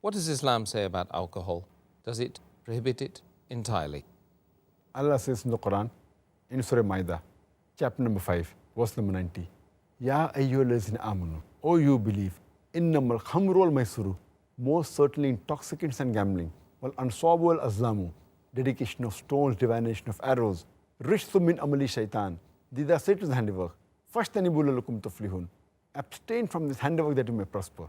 What does Islam say about alcohol? Does it prohibit it entirely? Allah says in the Quran, in Surah Maida, chapter number 5, verse number 90, Ya ayyuhallazina amanu, O you believe, innamal khamru wal maisuru, most certainly intoxicants and gambling, wal ansabu wal azlamu, dedication of stones, divination of arrows, rishthum min amali shaitan, these are Satan's handiwork. Fashtanibu lalakum tuflihun. Abstain from this handiwork that you may prosper.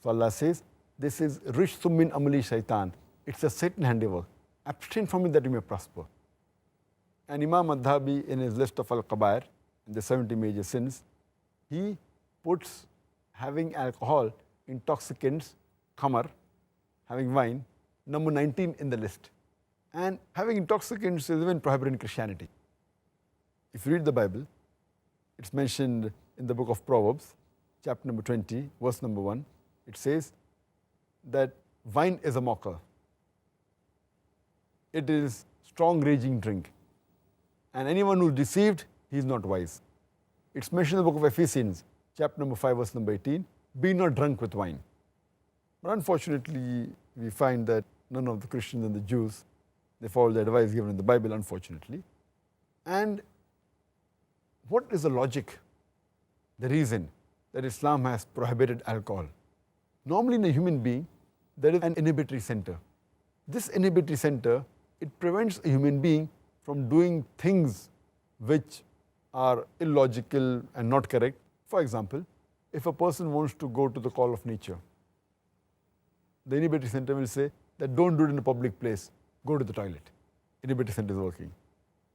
So Allah says, this is rishthum min amali shaitan. It's a Satan handiwork. Abstain from it that you may prosper. And Imam Adhabi, in his list of Al-Qabair, the 70 major sins, he puts having alcohol, intoxicants, khamar, having wine, number 19 in the list. And having intoxicants is even prohibited in Christianity. If you read the Bible, it's mentioned in the book of Proverbs, chapter number 20, verse number 1. It says that wine is a mocker. It is strong raging drink. And anyone who is deceived, he is not wise. It's mentioned in the book of Ephesians, chapter number 5, verse number 18, be not drunk with wine. But unfortunately, we find that none of the Christians and the Jews, they follow the advice given in the Bible, unfortunately. And what is the logic, the reason that Islam has prohibited alcohol? Normally in a human being, there is an inhibitory center. This inhibitory center, it prevents a human being from doing things which are illogical and not correct. For example, if a person wants to go to the call of nature, the inhibitory center will say that don't do it in a public place, go to the toilet. Inhibitory center is working.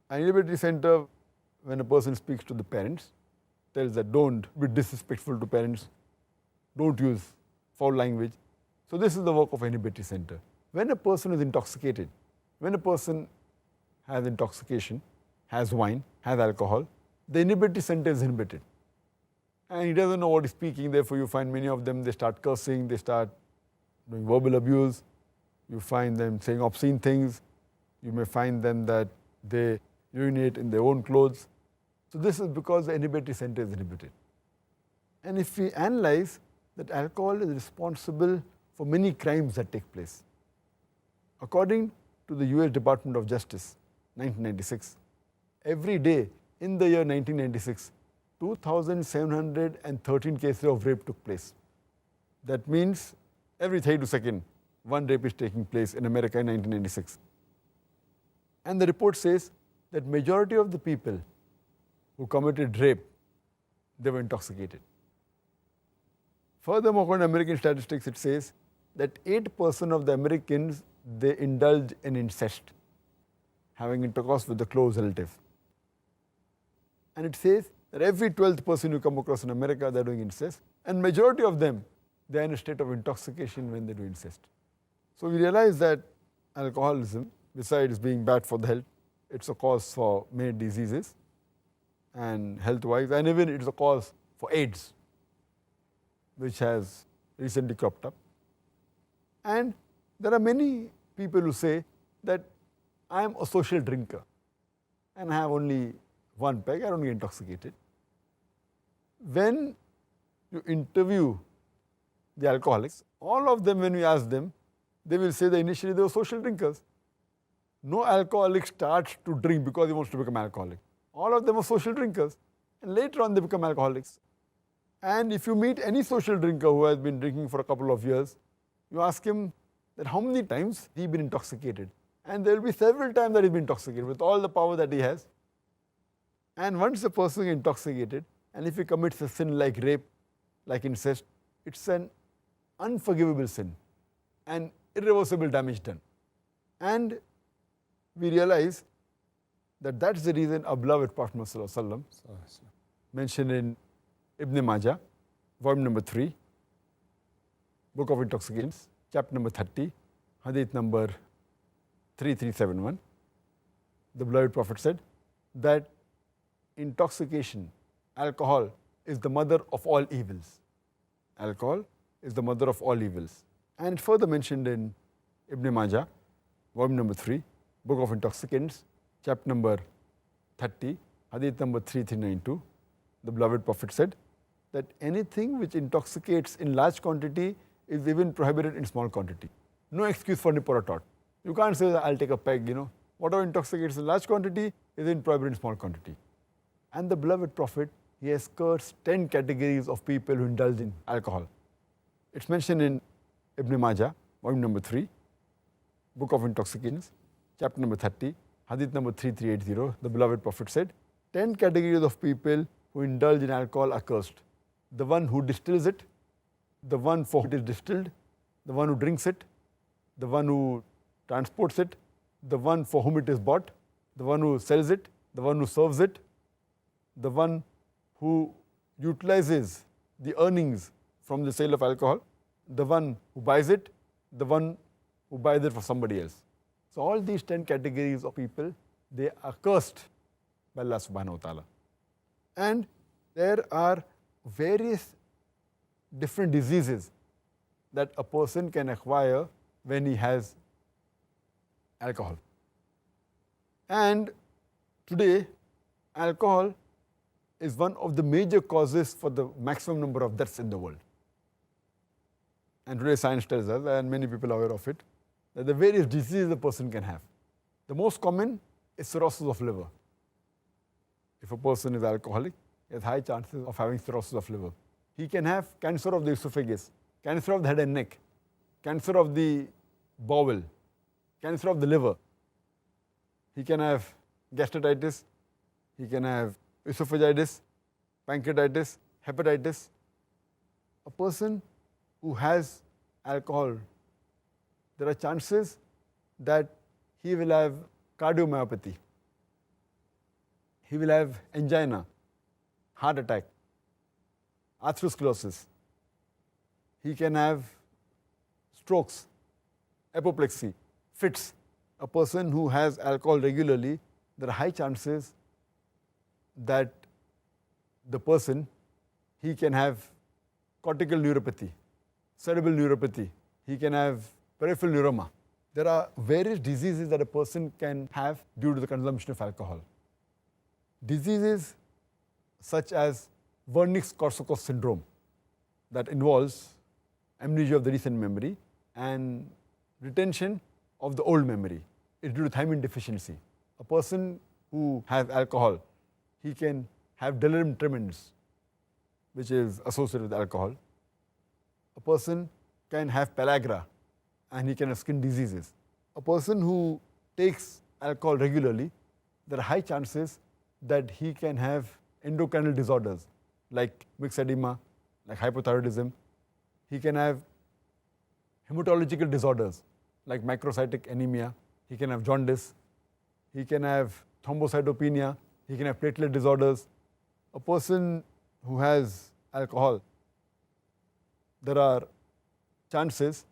An inhibitory center, when a person speaks to the parents, tells that don't be disrespectful to parents, don't use foul language. So this is the work of an inhibitory center. When a person is intoxicated, when a person has intoxication, has wine, has alcohol, the inhibitory center is inhibited. And he doesn't know what he's speaking, therefore you find many of them, they start cursing, they start doing verbal abuse, you find them saying obscene things, you may find them that they urinate in their own clothes. So this is because the inhibitory center is inhibited. And if we analyze that alcohol is responsible for many crimes that take place. According to the US Department of Justice, 1996, every day in the year 1996, 2,713 cases of rape took place. That means every 32 seconds, one rape is taking place in America in 1996. And the report says that majority of the people who committed rape, they were intoxicated. Furthermore, according to American statistics, it says that 8% of the Americans, they indulge in incest, having intercourse with a close relative. And it says that every 12th person you come across in America, they're doing incest. And majority of them, they're in a state of intoxication when they do incest. So we realize that alcoholism, besides being bad for the health, it's a cause for many diseases and health-wise, and even it's a cause for AIDS, which has recently cropped up. And there are many people who say that I am a social drinker and I have only one peg, I don't get intoxicated. When you interview the alcoholics, all of them, when we ask them, they will say that initially they were social drinkers. No alcoholic starts to drink because he wants to become alcoholic. All of them are social drinkers, and later on they become alcoholics. And if you meet any social drinker who has been drinking for a couple of years, you ask him that how many times he's been intoxicated. And there will be several times that he's been intoxicated with all the power that he has. And once a person is intoxicated, and if he commits a sin like rape, like incest, it's an unforgivable sin and irreversible damage done. And we realize that that's the reason our beloved Prophet Muhammad mentioned in Ibn Majah, volume number 3, Book of Intoxicants, chapter number 30, hadith number 3371. The beloved Prophet said that intoxication, alcohol, is the mother of all evils. Alcohol is the mother of all evils. And it further mentioned in Ibn Majah, volume number 3, Book of Intoxicants, chapter number 30, hadith number 3392. The beloved Prophet said that anything which intoxicates in large quantity is even prohibited in small quantity. No excuse for nip or a tot. You can't say that I'll take a peg, Whatever intoxicates in large quantity is in prohibited in small quantity. And the beloved Prophet, he has cursed 10 categories of people who indulge in alcohol. It's mentioned in Ibn Majah, volume number 3, Book of Intoxicants, chapter number 30, hadith number 3380. The beloved Prophet said, 10 categories of people who indulge in alcohol are cursed. The one who distills it, the one for whom it is distilled, the one who drinks it, the one who transports it, the one for whom it is bought, the one who sells it, the one who serves it, the one who utilizes the earnings from the sale of alcohol, the one who buys it, the one who buys it for somebody else. So all these 10 categories of people, they are cursed by Allah subhanahu wa ta'ala. And there are various different diseases that a person can acquire when he has alcohol. And today, alcohol is one of the major causes for the maximum number of deaths in the world. And today science tells us, and many people are aware of it, that the various diseases a person can have. The most common is cirrhosis of liver. If a person is alcoholic, he has high chances of having cirrhosis of liver. He can have cancer of the esophagus, cancer of the head and neck, cancer of the bowel, cancer of the liver. He can have gastritis, he can have esophagitis, pancreatitis, hepatitis. A person who has alcohol, there are chances that he will have cardiomyopathy, he will have angina, heart attack, atherosclerosis. He can have strokes, apoplexy, fits. A person who has alcohol regularly, there are high chances that the person, he can have cortical neuropathy, cerebral neuropathy, he can have peripheral neuroma. There are various diseases that a person can have due to the consumption of alcohol. Diseases such as Wernicke-Korsakoff syndrome, that involves amnesia of the recent memory and retention of the old memory. It's due to thiamine deficiency. A person who has alcohol, he can have delirium tremens, which is associated with alcohol. A person can have pellagra and he can have skin diseases. A person who takes alcohol regularly, there are high chances that he can have endocrinal disorders like mixed edema, like hypothyroidism. He can have hematological disorders like microcytic anemia. He can have jaundice. He can have thrombocytopenia. He can have platelet disorders. A person who has alcohol, there are chances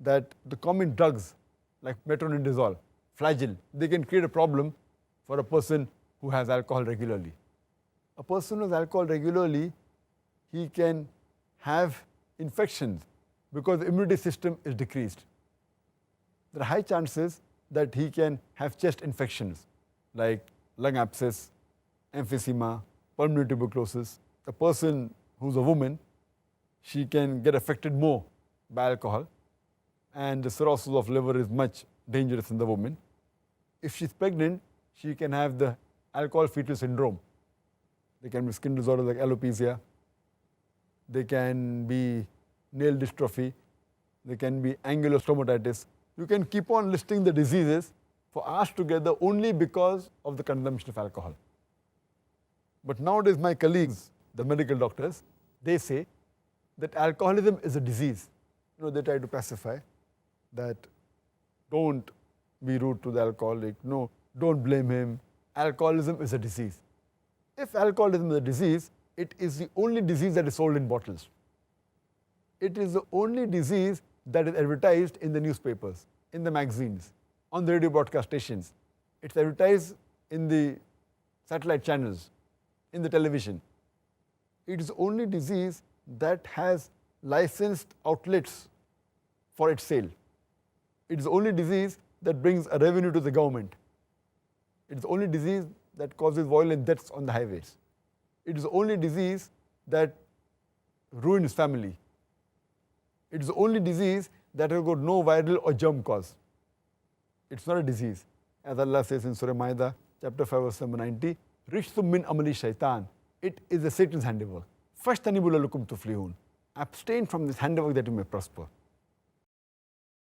that the common drugs like metronidazole, flagyl, they can create a problem for a person who has alcohol regularly. A person who has alcohol regularly, he can have infections because the immunity system is decreased. There are high chances that he can have chest infections like lung abscess, emphysema, pulmonary tuberculosis. A person who's a woman, she can get affected more by alcohol, and the cirrhosis of liver is much dangerous in the woman. If she's pregnant, she can have the alcohol fetal syndrome. There can be skin disorders like alopecia. There can be nail dystrophy. There can be angular stomatitis. You can keep on listing the diseases for hours together only because of the consumption of alcohol. But nowadays my colleagues, the medical doctors, they say that alcoholism is a disease. They try to pacify that don't be rude to the alcoholic, no, don't blame him. Alcoholism is a disease. If alcoholism is a disease, it is the only disease that is sold in bottles. It is the only disease that is advertised in the newspapers, in the magazines, on the radio broadcast stations. It's advertised in the satellite channels, in the television. It is the only disease that has licensed outlets for its sale. It is the only disease that brings a revenue to the government. It is the only disease that causes violent deaths on the highways. It is the only disease that ruins family. It's the only disease that has got no viral or germ cause. It's not a disease. As Allah says in Surah Ma'idah, chapter 5, verse number 90, Rishtum min amali shaitan. It is a Satan's handiwork. Fashtanibu lakum tuflihun. Abstain from this handiwork that you may prosper.